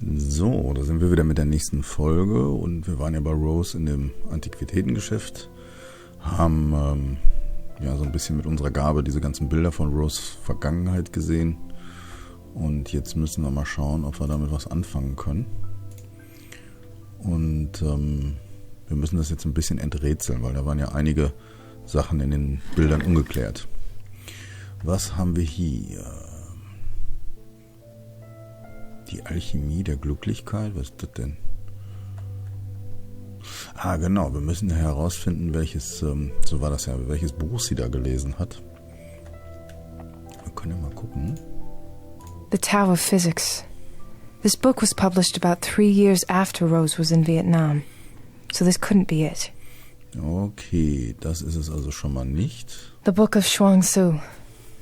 So, da sind wir wieder mit der nächsten Folge und wir waren ja bei Rose in dem Antiquitätengeschäft, haben so ein bisschen mit unserer Gabe diese ganzen Bilder von Rose Vergangenheit gesehen und jetzt müssen wir mal schauen, ob wir damit was anfangen können. Und wir müssen das jetzt ein bisschen enträtseln, weil da waren ja einige Sachen in den Bildern ungeklärt. Was haben wir hier? Die Alchemie der Glücklichkeit, was ist das denn? Ah, genau, wir müssen ja herausfinden, welches, so war das ja, welches Buch sie da gelesen hat. Wir können ja mal gucken. The Tao of Physics. This book was published about 3 years after Rose was in Vietnam. So this couldn't be it. Okay, das ist es also schon mal nicht. The Book of Chuang Tzu.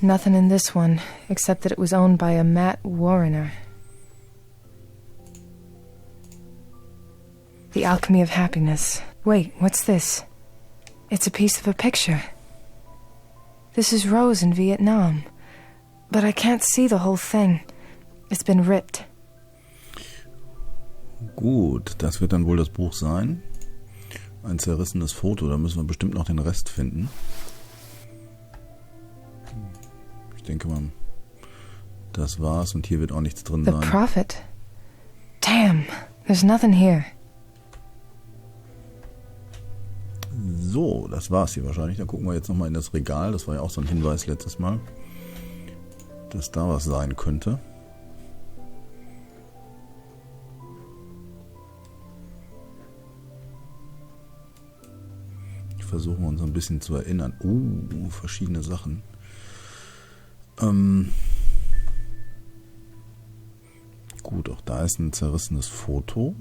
Nothing in this one, except that it was owned by a Matt Warrener. The Alchemy of Happiness. Wait, what's this? It's a piece of a picture. This is Rose in Vietnam. But I can't see the whole thing. It's been ripped. Gut, das wird dann wohl das Buch sein. Ein zerrissenes Foto, da müssen wir bestimmt noch den Rest finden. Ich denke mal, das war's und hier wird auch nichts drin sein. The Prophet. Damn, there's nothing here. So, das war's hier wahrscheinlich. Da gucken wir jetzt nochmal in das Regal. Das war ja auch so ein Hinweis letztes Mal, dass da was sein könnte. Versuchen wir uns ein bisschen zu erinnern. Verschiedene Sachen. Gut, auch da ist ein zerrissenes Foto.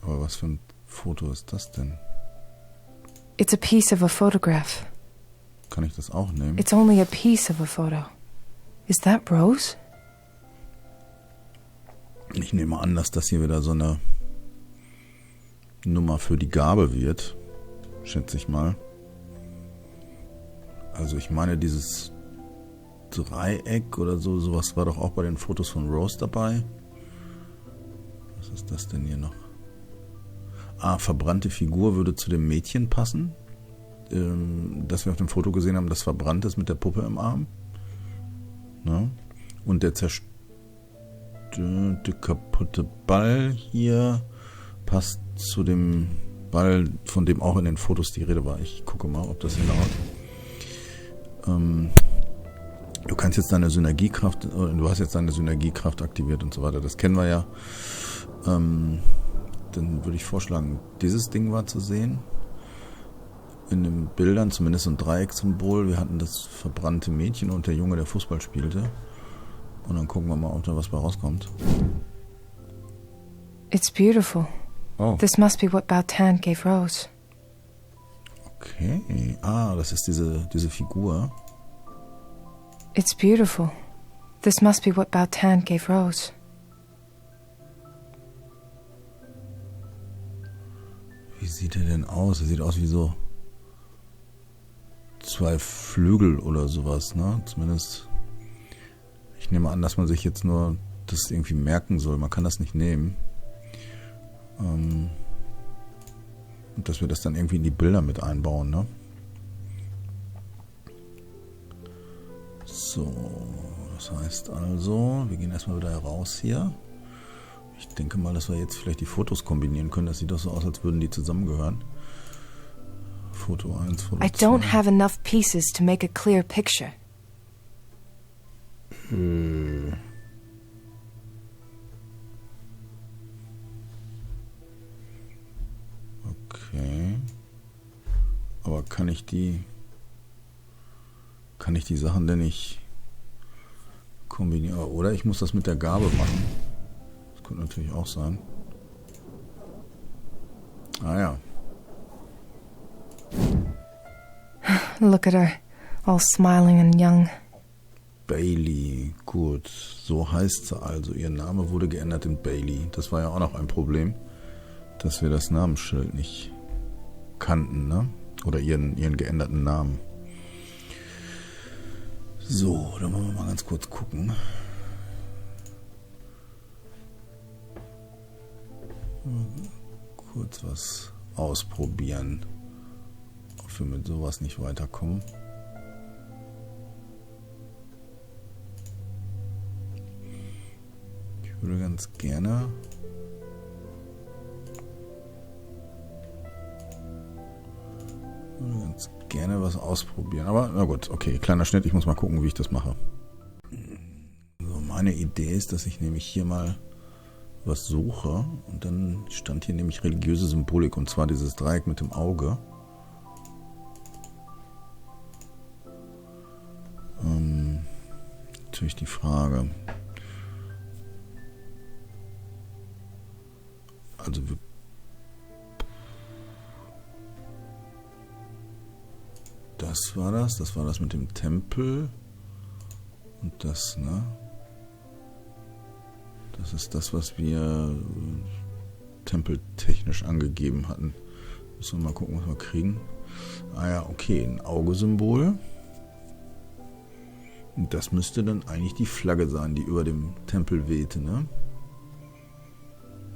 Aber was für ein Foto ist das denn? It's a piece of a photograph. Kann ich das auch nehmen? It's only a piece of a photo. Is that Rose? Ich nehme an, dass das hier wieder so eine Nummer für die Gabe wird. Schätze ich mal. Also ich meine, dieses Dreieck oder so, sowas war doch auch bei den Fotos von Rose dabei. Was ist das denn hier noch? Verbrannte Figur würde zu dem Mädchen passen. Das wir auf dem Foto gesehen haben, das verbrannt ist mit der Puppe im Arm. Ne? Und der zerstörte kaputte Ball hier passt zu dem Ball, von dem auch in den Fotos die Rede war. Ich gucke mal, ob das hinhaut. Du kannst jetzt deine Synergiekraft, du hast jetzt deine Synergiekraft aktiviert und so weiter. Das kennen wir ja. Dann würde ich vorschlagen, dieses Ding war zu sehen. In den Bildern, zumindest ein Dreieckssymbol. Wir hatten das verbrannte Mädchen und der Junge, der Fußball spielte. Und dann gucken wir mal, ob da was bei rauskommt. It's beautiful. Oh. This must be what Bao Tan gave Rose. Okay. Das ist diese Figur. It's beautiful. This must be what Bao Tan gave Rose. Wie sieht er denn aus? Er sieht aus wie so 2 Flügel oder sowas, ne? Zumindest, ich nehme an, dass man sich jetzt nur das irgendwie merken soll. Man kann das nicht nehmen. Und dass wir das dann irgendwie in die Bilder mit einbauen, ne? So, das heißt also, wir gehen erstmal wieder raus hier. Ich denke mal, dass wir jetzt vielleicht die Fotos kombinieren können. Das sieht doch so aus, als würden die zusammengehören. Foto 1, Foto 2. I don't have enough pieces to make a clear picture. Okay. Aber kann ich die Sachen denn nicht kombinieren? Oder ich muss das mit der Gabe machen. Das könnte natürlich auch sein. Ja. Look at her, all smiling and young. Bailey, gut. So heißt sie also. Ihr Name wurde geändert in Bailey. Das war ja auch noch ein Problem, dass wir das Namensschild nicht kannten, ne? Oder ihren geänderten Namen. So, dann wollen wir mal ganz kurz gucken. Kurz was ausprobieren. Ob wir mit sowas nicht weiterkommen. Ich würde ganz gerne was ausprobieren. Aber na gut, okay, kleiner Schnitt. Ich muss mal gucken, wie ich das mache. So, meine Idee ist, dass ich nämlich hier mal was suche. Und dann stand hier nämlich religiöse Symbolik. Und zwar dieses Dreieck mit dem Auge. Natürlich die Frage. Also das war das mit dem Tempel und das, ne? Das ist das, was wir tempeltechnisch angegeben hatten. Müssen wir mal gucken, was wir kriegen. Ah ja, okay, ein Augesymbol. Und das müsste dann eigentlich die Flagge sein, die über dem Tempel wehte, ne?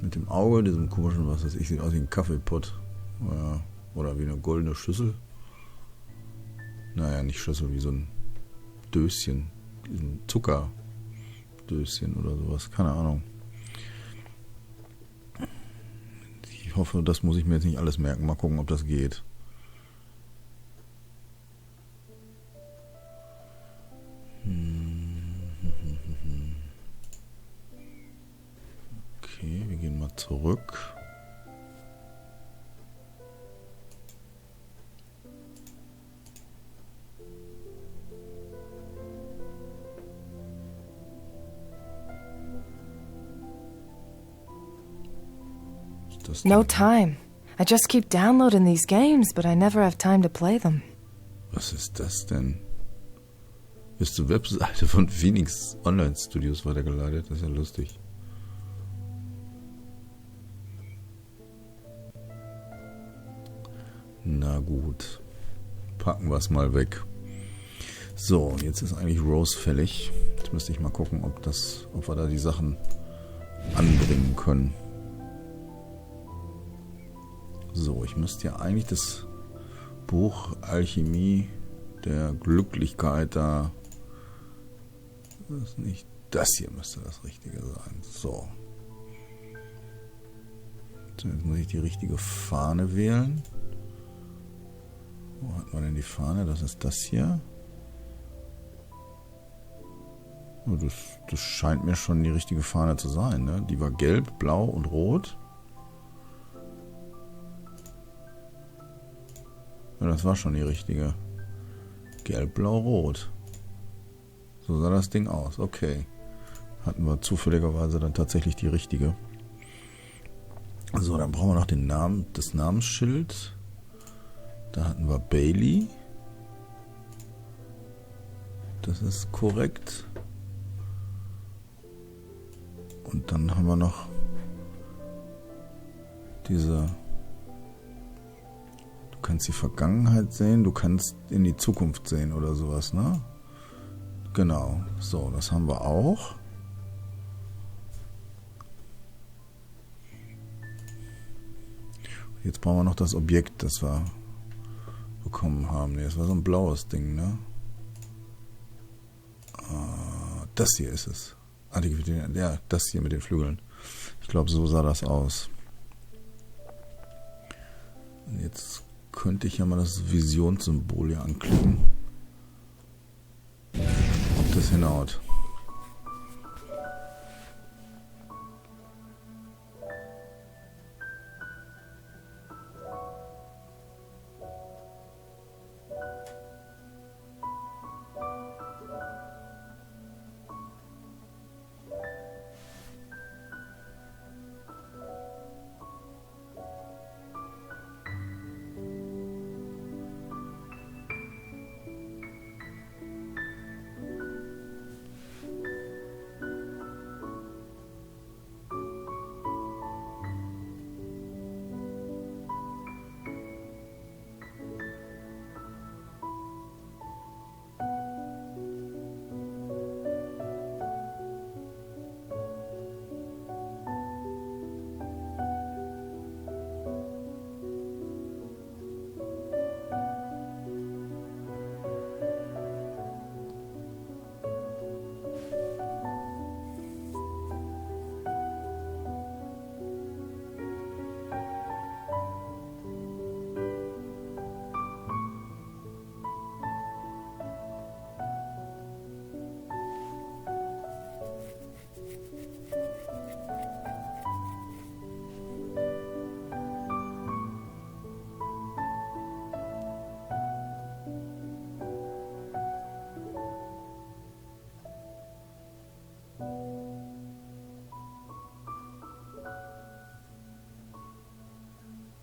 Mit dem Auge, diesem komischen, was weiß ich, sieht aus wie ein Kaffeepott. Oder wie eine goldene Schüssel. Naja, nicht Schüssel, wie so ein Döschen. Ein Zuckerdöschen oder sowas. Keine Ahnung. Ich hoffe, das muss ich mir jetzt nicht alles merken. Mal gucken, ob das geht. Okay, wir gehen mal zurück. No time. I just keep downloading these games, but I never have time to play them. Was ist das denn? Ist zur Webseite von Phoenix Online Studios weitergeleitet. Das ist ja lustig. Na gut. Packen wir es mal weg. So, jetzt ist eigentlich Rose fällig. Jetzt müsste ich mal gucken, ob wir da die Sachen anbringen können. So, ich müsste ja eigentlich das Buch Alchemie der Glücklichkeit da. Das ist nicht das hier, müsste das Richtige sein. So. Jetzt muss ich die richtige Fahne wählen. Wo hat man denn die Fahne? Das ist das hier. Oh, das scheint mir schon die richtige Fahne zu sein, ne? Die war gelb, blau und rot. Ja, das war schon die richtige. Gelb, blau, rot. So sah das Ding aus. Okay. Hatten wir zufälligerweise dann tatsächlich die richtige. So, dann brauchen wir noch das Namensschild. Da hatten wir Bailey. Das ist korrekt. Und dann haben wir noch diese... Du kannst die Vergangenheit sehen, du kannst in die Zukunft sehen oder sowas, ne? Genau. So, das haben wir auch. Jetzt brauchen wir noch das Objekt, das wir bekommen haben. Ne, das war so ein blaues Ding, ne? Das hier ist es. Ja, das hier mit den Flügeln. Ich glaube, so sah das aus. Jetzt könnte ich ja mal das Visionssymbol hier anklicken. Ob das hinhaut.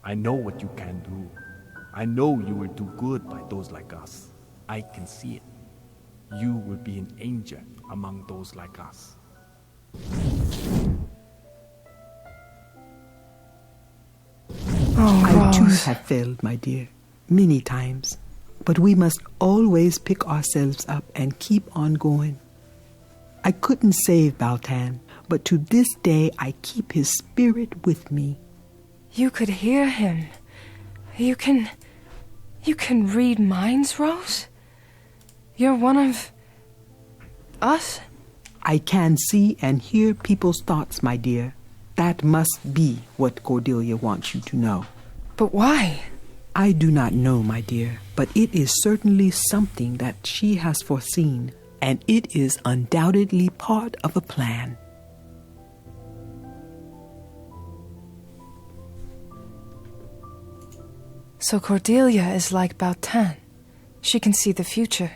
I know what you can do. I know you will do good by those like us. I can see it. You will be an angel among those like us. Oh, I too Rose. have failed, my dear, many times. But we must always pick ourselves up and keep on going. I couldn't save Baltan, but to this day I keep his spirit with me. You could hear him. You can read minds, Rose? You're one of us? I can see and hear people's thoughts, my dear. That must be what Cordelia wants you to know. But why? I do not know, my dear, but it is certainly something that she has foreseen, and it is undoubtedly part of a plan. So Cordelia is like Baltan. She can see the future.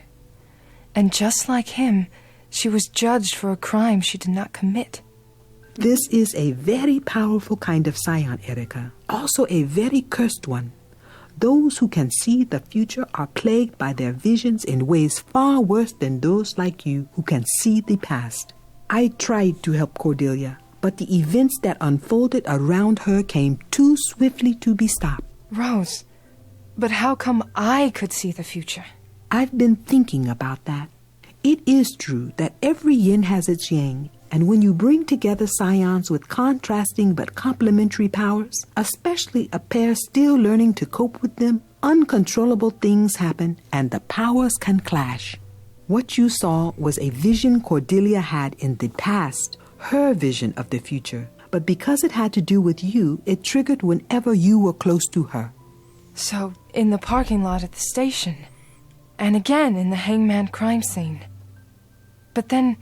And just like him, she was judged for a crime she did not commit. This is a very powerful kind of scion, Erica. Also a very cursed one. Those who can see the future are plagued by their visions in ways far worse than those like you who can see the past. I tried to help Cordelia, but the events that unfolded around her came too swiftly to be stopped. Rose, but how come I could see the future? I've been thinking about that. It is true that every yin has its yang, and when you bring together scions with contrasting but complementary powers, especially a pair still learning to cope with them, uncontrollable things happen and the powers can clash. What you saw was a vision Cordelia had in the past, her vision of the future, but because it had to do with you, it triggered whenever you were close to her. So, in the parking lot at the station, and again in the hangman crime scene. But then,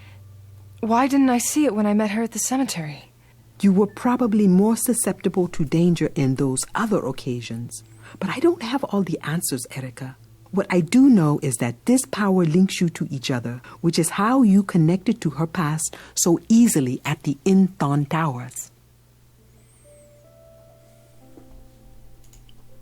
why didn't I see it when I met her at the cemetery? You were probably more susceptible to danger in those other occasions. But I don't have all the answers, Erica. What I do know is that this power links you to each other, which is how you connected to her past so easily at the Inthon Towers.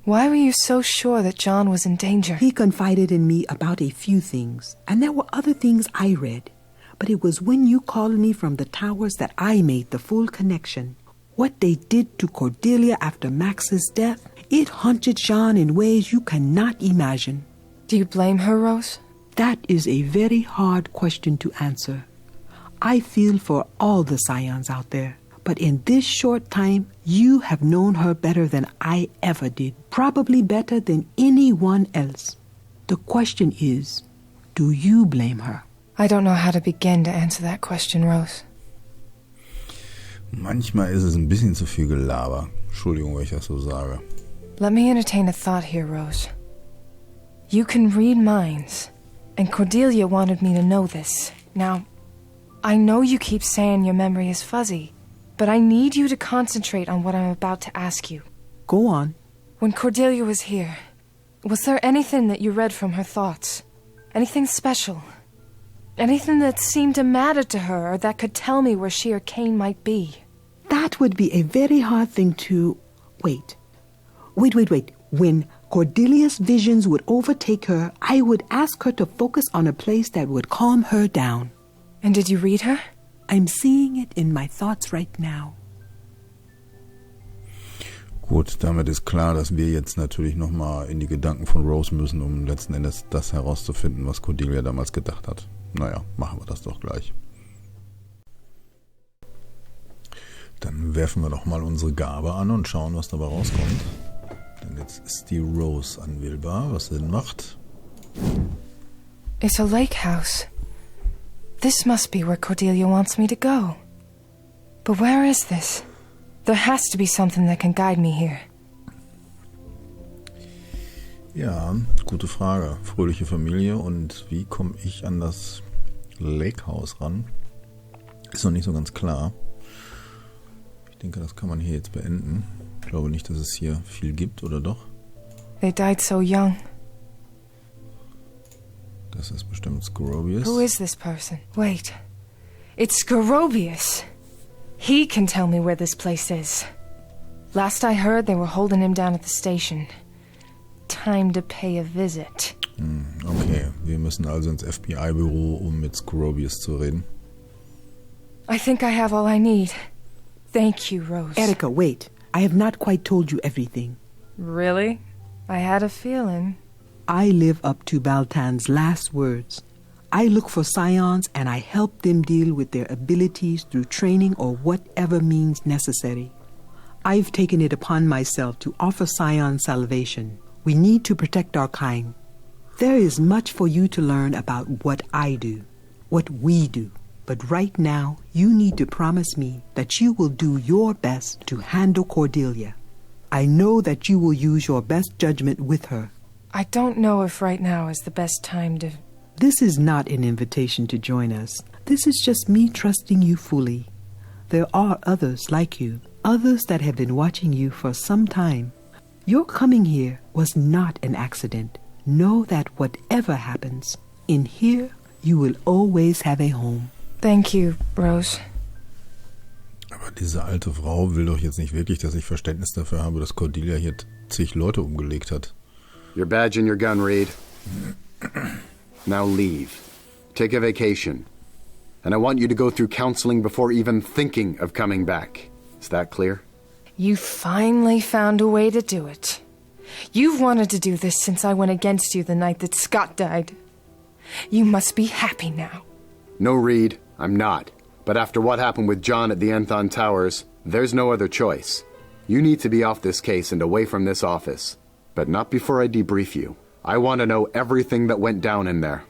Why were you so sure that John was in danger? He confided in me about a few things, and there were other things I read. But it was when you called me from the towers that I made the full connection. What they did to Cordelia after Max's death, it haunted Jean in ways you cannot imagine. Do you blame her, Rose? That is a very hard question to answer. I feel for all the scions out there. But in this short time, you have known her better than I ever did. Probably better than anyone else. The question is, do you blame her? I don't know how to begin to answer that question, Rose. Manchmal ist es ein bisschen zu viel Gelaber. Entschuldigung, wenn ich das so sage. Let me entertain a thought here, Rose. You can read minds, and Cordelia wanted me to know this. Now, I know you keep saying your memory is fuzzy, but I need you to concentrate on what I'm about to ask you. Go on. When Cordelia was here, was there anything that you read from her thoughts? Anything special? Anything that seemed to matter to her or that could tell me where she or Kane might be? That would be a very hard thing to... Wait. When Cordelia's visions would overtake her, I would ask her to focus on a place that would calm her down. And did you read her? I'm seeing it in my thoughts right now. Gut, damit ist klar, dass wir jetzt natürlich nochmal in die Gedanken von Rose müssen, um letzten Endes das herauszufinden, was Cordelia damals gedacht hat. Naja, machen wir das doch gleich. Dann werfen wir doch mal unsere Gabe an und schauen, was dabei rauskommt. Denn jetzt ist die Rose anwählbar, was Sinn macht. It's a lake house. This must be where Cordelia wants me to go. But where is this? There has to be something that can guide me here. Ja, gute Frage. Fröhliche Familie und wie komme ich an das Lake House ran? Ist noch nicht so ganz klar. Ich denke, das kann man hier jetzt beenden. Ich glaube nicht, dass es hier viel gibt, oder doch? They died so young. Das ist bestimmt Scrobius. Who is this person? Wait. It's Scrobius. He can tell me where this place is. Last I heard, they were holding him down at the station. Time to pay a visit. Okay, wir müssen also ins FBI-Büro, um mit Scrobius zu reden. I think I have all I need. Thank you, Rose. Erica, wait. I have not quite told you everything. Really? I had a feeling. I live up to Baltan's last words. I look for scions and I help them deal with their abilities through training or whatever means necessary. I've taken it upon myself to offer scions salvation. We need to protect our kind. There is much for you to learn about what I do, what we do. But right now, you need to promise me that you will do your best to handle Cordelia. I know that you will use your best judgment with her. I don't know if right now is the best time to... This is not an invitation to join us. This is just me trusting you fully. There are others like you, others that have been watching you for some time. Your coming here was not an accident. Know that whatever happens, in here you will always have a home. Thank you, Rose. Aber diese alte Frau will doch jetzt nicht wirklich, dass ich Verständnis dafür habe, dass Cordelia hier zig Leute umgelegt hat. Your badge and your gun, Reed. Now leave. Take a vacation. And I want you to go through counseling before even thinking of coming back. Is that clear? You finally found a way to do it. You've wanted to do this since I went against you the night that Scott died. You must be happy now. No, Reed, I'm not. But after what happened with John at the Anthon Towers, there's no other choice. You need to be off this case and away from this office. But not before I debrief you. I want to know everything that went down in there.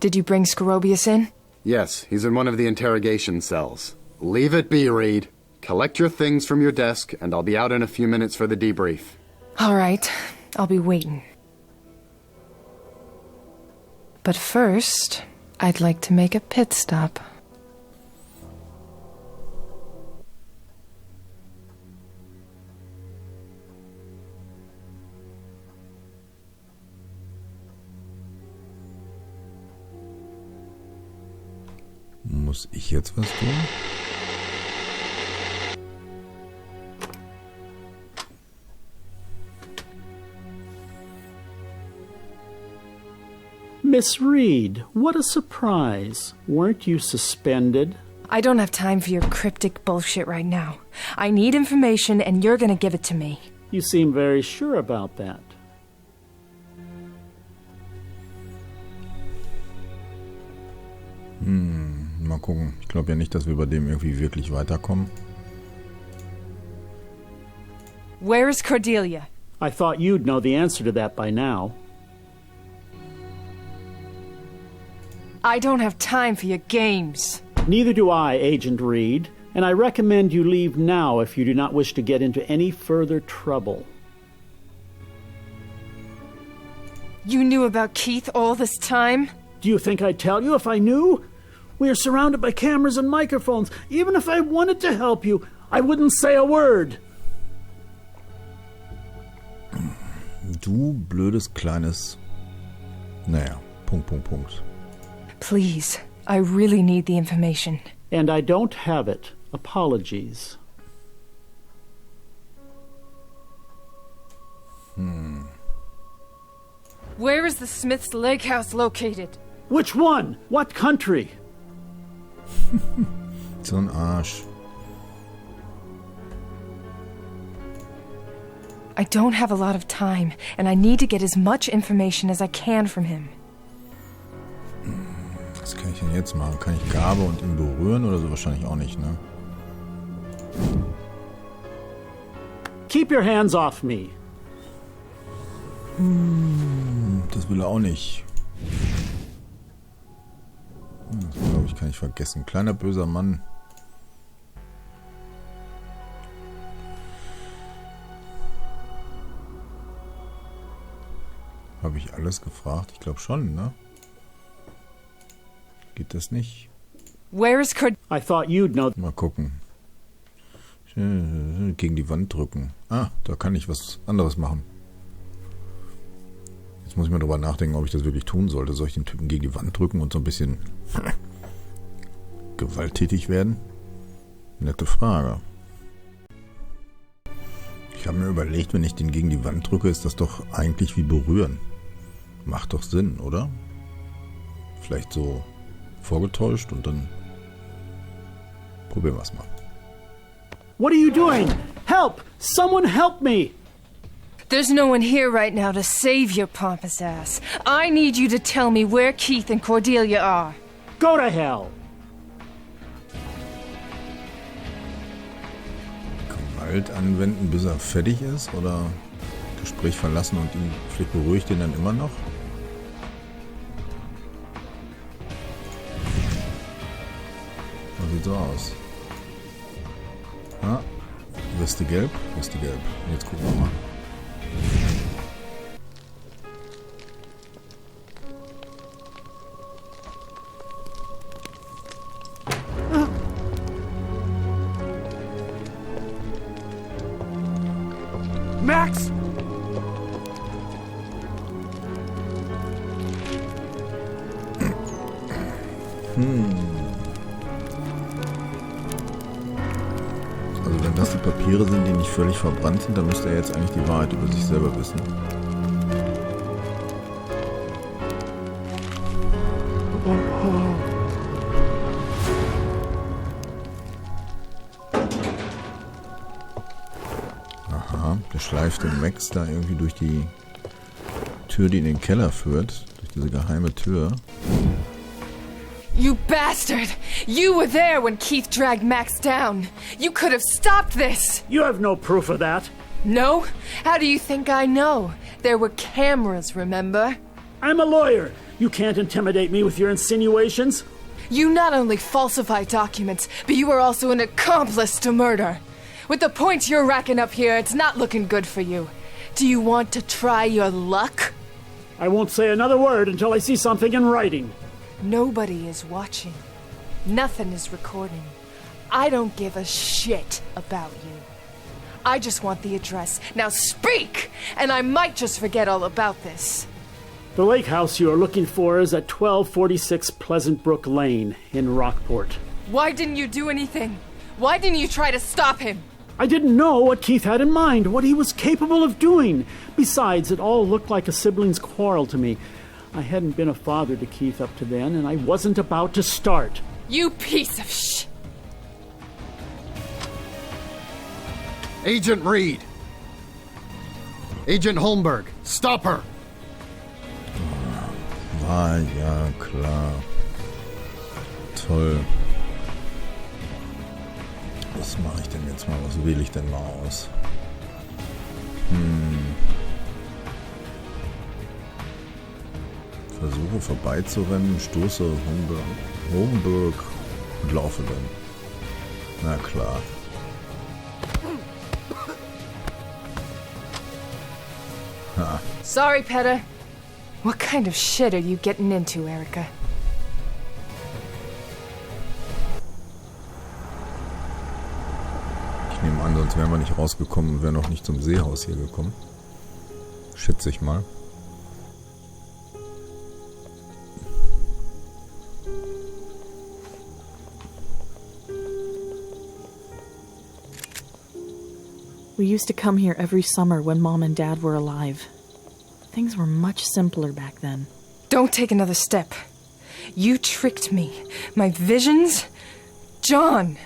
Did you bring Scrobius in? Yes, he's in one of the interrogation cells. Leave it be, Reed. Collect your things from your desk, and I'll be out in a few minutes for the debrief. All right, I'll be waiting. But first, I'd like to make a pit stop. Muss ich jetzt was tun? Miss Reed, what a surprise. Weren't you suspended? I don't have time for your cryptic bullshit right now. I need information, and you're gonna give it to me. You seem very sure about that. Mal gucken. Ich glaube ja nicht, dass wir bei dem irgendwie wirklich weiterkommen. Where is Cordelia? I thought you'd know the answer to that by now. I don't have time for your games. Neither do I, Agent Reed, and I recommend you leave now if you do not wish to get into any further trouble. You knew about Keith all this time? Do you think I'd tell you if I knew? We are surrounded by cameras and microphones. Even if I wanted to help you, I wouldn't say a word. Du blödes kleines... Naja, Punkt. Please, I really need the information. And I don't have it. Apologies. Where is the Smith's Lake House located? Which one? What country? So ein Arsch. I don't have a lot of time, and I need to get as much information as I can from him. Was kann ich denn jetzt machen? Kann ich Gabe und ihn berühren oder so? Wahrscheinlich auch nicht, ne? Keep your hands off me. Das will er auch nicht. Das glaube ich, kann ich vergessen. Kleiner böser Mann. Habe ich alles gefragt? Ich glaube schon, ne? Geht das nicht? Where is I thought you'd know. Mal gucken. Gegen die Wand drücken. Ah, da kann ich was anderes machen. Jetzt muss ich mal drüber nachdenken, ob ich das wirklich tun sollte. Soll ich den Typen gegen die Wand drücken und so ein bisschen gewalttätig werden? Nette Frage. Ich habe mir überlegt, wenn ich den gegen die Wand drücke, ist das doch eigentlich wie berühren. Macht doch Sinn, oder? Vielleicht so vorgetäuscht und dann probieren wir es mal. What are you doing? Help! Someone help me! There's no one here right now to save your pompous ass. I need you to tell me where Keith and Cordelia are. Go to hell! Gewalt anwenden, bis er fertig ist? Oder Gespräch verlassen und ihn, vielleicht beruhigt ihn dann immer noch? Das sieht so aus. Ja, Weste gelb, Weste gelb. Jetzt gucken wir mal. Max! Also wenn das die Papiere sind, die nicht völlig verbrannt sind, dann müsste er jetzt eigentlich die Wahrheit über sich selber wissen. Aha, der schleift den Max da irgendwie durch die Tür, die in den Keller führt. Durch diese geheime Tür. You bastard! You were there when Keith dragged Max down. You could have stopped this! You have no proof of that. No? How do you think I know? There were cameras, remember? I'm a lawyer. You can't intimidate me with your insinuations. You not only falsify documents, but you are also an accomplice to murder. With the points you're racking up here, it's not looking good for you. Do you want to try your luck? I won't say another word until I see something in writing. Nobody is watching. Nothing is recording. I don't give a shit about you. I just want the address. Now speak! And I might just forget all about this. The lake house you are looking for is at 1246 Pleasant Brook Lane in Rockport. Why didn't you do anything? Why didn't you try to stop him? I didn't know what Keith had in mind, what he was capable of doing. Besides, it all looked like a sibling's quarrel to me. I hadn't been a father to Keith up to then, and I wasn't about to start. You piece of sh... Agent Reed! Agent Holmberg, stop her! Ah, ja, klar. Toll. Was mache ich denn jetzt mal? Was wähle ich denn mal aus? Versuche vorbeizurennen, stoße Holmberg und laufe dann. Na klar. Ha. Sorry, Petter. What kind of shit are you getting into, Erica? Ich nehme an, sonst wären wir nicht rausgekommen und wären noch nicht zum Seehaus hier gekommen. Schätze ich mal. We used to come here every summer when Mom and Dad were alive. Things were much simpler back then. Don't take another step. You tricked me. My visions? John!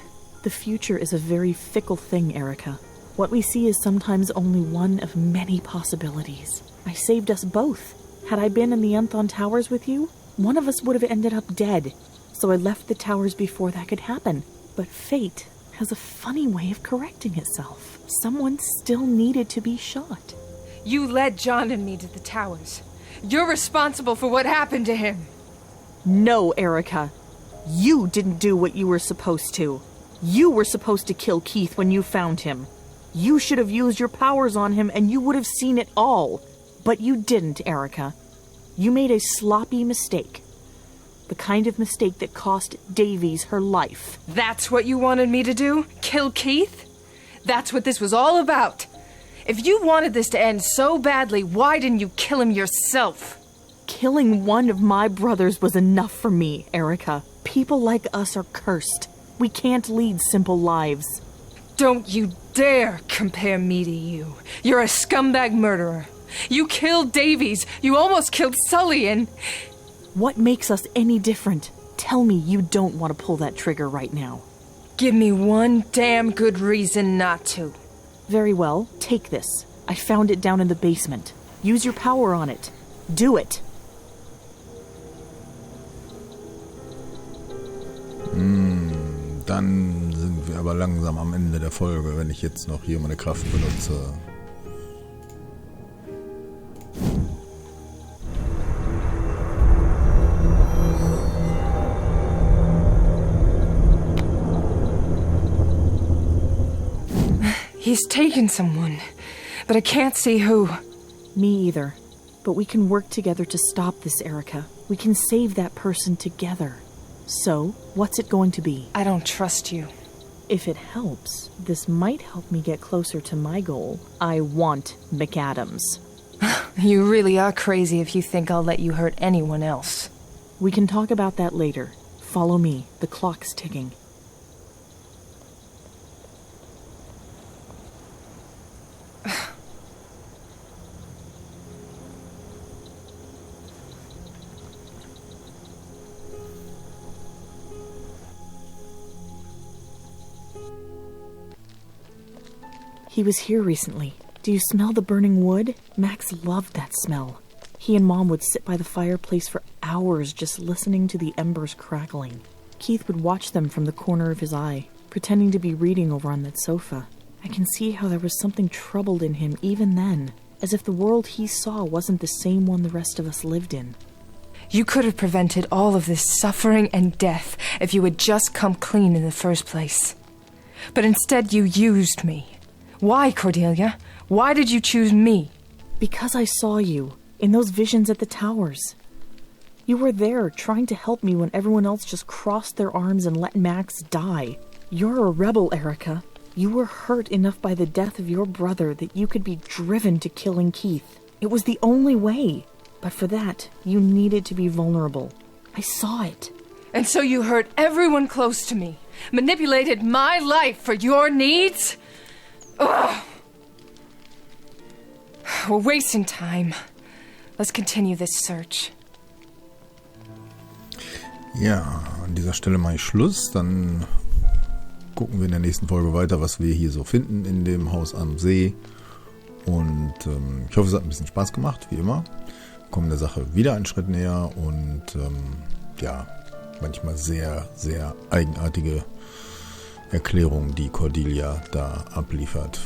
The future is a very fickle thing, Erica. What we see is sometimes only one of many possibilities. I saved us both. Had I been in the Enthon Towers with you, one of us would have ended up dead. So I left the towers before that could happen. But fate has a funny way of correcting itself. Someone still needed to be shot. You led John and me to the towers. You're responsible for what happened to him. No, Erica. You didn't do what you were supposed to. You were supposed to kill Keith when you found him. You should have used your powers on him and you would have seen it all. But you didn't, Erica. You made a sloppy mistake. The kind of mistake that cost Davies her life. That's what you wanted me to do? Kill Keith? That's what this was all about. If you wanted this to end so badly, why didn't you kill him yourself? Killing one of my brothers was enough for me, Erica. People like us are cursed. We can't lead simple lives. Don't you dare compare me to you. You're a scumbag murderer. You killed Davies. You almost killed Sully and... What makes us any different? Tell me you don't want to pull that trigger right now. Give me one damn good reason not to. Very well, take this. I found it down in the basement. Use your power on it. Do it. Dann sind wir aber langsam am Ende der Folge, wenn ich jetzt noch hier meine Kraft benutze. He's taken someone, but I can't see who. Me either. But we can work together to stop this, Erica. We can save that person together. So, what's it going to be? I don't trust you. If it helps, this might help me get closer to my goal. I want McAdams. You really are crazy if you think I'll let you hurt anyone else. We can talk about that later. Follow me. The clock's ticking. He was here recently. Do you smell the burning wood? Max loved that smell. He and Mom would sit by the fireplace for hours just listening to the embers crackling. Keith would watch them from the corner of his eye, pretending to be reading over on that sofa. I can see how there was something troubled in him even then, as if the world he saw wasn't the same one the rest of us lived in. You could have prevented all of this suffering and death if you had just come clean in the first place. But instead you used me. Why, Cordelia? Why did you choose me? Because I saw you, in those visions at the towers. You were there, trying to help me when everyone else just crossed their arms and let Max die. You're a rebel, Erica. You were hurt enough by the death of your brother that you could be driven to killing Keith. It was the only way. But for that, you needed to be vulnerable. I saw it. And so you hurt everyone close to me, manipulated my life for your needs? Ugh. We're wasting time. Let's continue this search. Ja, an dieser Stelle mache ich Schluss. Dann gucken wir in der nächsten Folge weiter, was wir hier so finden in dem Haus am See. Und ich hoffe, es hat ein bisschen Spaß gemacht, wie immer. Wir kommen der Sache wieder einen Schritt näher und ja, manchmal sehr, sehr eigenartige Erklärungen, die Cordelia da abliefert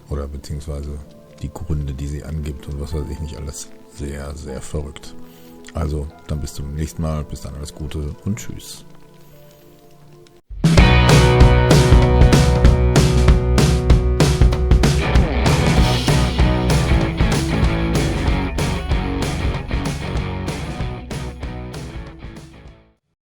oder beziehungsweise die Gründe, die sie angibt und was weiß ich nicht alles. Sehr, sehr verrückt. Also, dann bis zum nächsten Mal. Bis dann, alles Gute und tschüss.